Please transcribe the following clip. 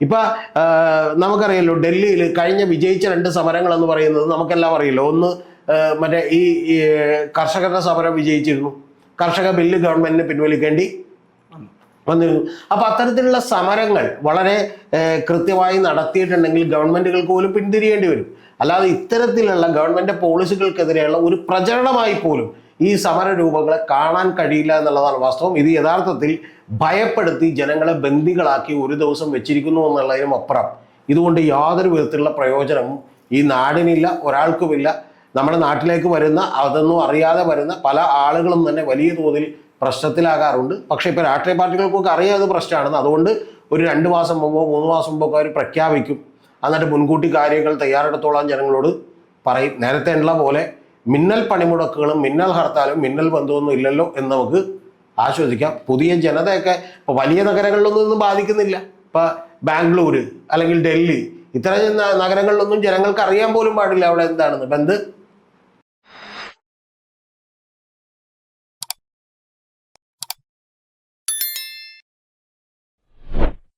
ഇപ്പൊ നമുക്കറിയാലോ, ഡൽഹിയിൽ കഴിഞ്ഞ വിജയിച്ച 2 സമരങ്ങൾ എന്ന് പറയുന്നത് നമുക്കെല്ലാം അറിയില്ലോ. ഒന്ന് മറ്റേ ഈ കർഷകരുടെ സമരം വിജയിച്ചിരുന്നു. കർഷക ബില്ല് ഗവൺമെന്റിന് പിൻവലിക്കേണ്ടി വന്നിരുന്നു. അപ്പൊ അത്തരത്തിലുള്ള സമരങ്ങൾ വളരെ കൃത്യമായി നടത്തിയിട്ടുണ്ടെങ്കിൽ ഗവൺമെന്റുകൾക്ക് പോലും പിന്തിരിയേണ്ടി വരും. അല്ലാതെ ഇത്തരത്തിലുള്ള ഗവൺമെന്റ് പോളിസികൾക്കെതിരെയുള്ള ഒരു പ്രചരണമായി പോലും ഈ സമരരൂപങ്ങളെ കാണാൻ കഴിയില്ല എന്നുള്ളതാണ് വാസ്തവം. ഇത് യഥാർത്ഥത്തിൽ ഭയപ്പെടുത്തി ജനങ്ങളെ ബന്ദികളാക്കി ഒരു ദിവസം വെച്ചിരിക്കുന്നു എന്നുള്ളതിനും അപ്പുറം ഇതുകൊണ്ട് യാതൊരു വിധത്തിലുള്ള പ്രയോജനവും ഈ നാടിനില്ല, ഒരാൾക്കുമില്ല. നമ്മുടെ നാട്ടിലേക്ക് വരുന്ന, അതൊന്നും അറിയാതെ വരുന്ന പല ആളുകളും തന്നെ വലിയ തോതിൽ പ്രശ്നത്തിലാകാറുണ്ട്. പക്ഷേ ഇപ്പോൾ രാഷ്ട്രീയ പാർട്ടികൾക്കൊക്കെ അറിയാം അത് പ്രശ്നമാണെന്ന്. അതുകൊണ്ട് ഒരു 2 മാസം മുമ്പോ 3 മാസം മുമ്പോ അവർ പ്രഖ്യാപിക്കും. എന്നിട്ട് മുൻകൂട്ടി കാര്യങ്ങൾ തയ്യാറെടുത്തോളാൻ ജനങ്ങളോട് പറയും. നേരത്തെ ഉള്ള പോലെ മിന്നൽ പണിമുടക്കുകളും മിന്നൽ ഹർത്താലും മിന്നൽ ബന്ധമൊന്നും ഇല്ലല്ലോ എന്ന് നമുക്ക് ആശ്വസിക്കാം. പുതിയ ജനതയൊക്കെ ഇപ്പോൾ വലിയ നഗരങ്ങളിലൊന്നും ബാധിക്കുന്നില്ല. ഇപ്പം ബാംഗ്ലൂർ അല്ലെങ്കിൽ ഡൽഹി ഇത്തരം നഗരങ്ങളിലൊന്നും ജനങ്ങൾക്ക് അറിയാൻ പോലും പാടില്ല അവിടെ എന്താണെന്ന്. ഇപ്പം എന്ത്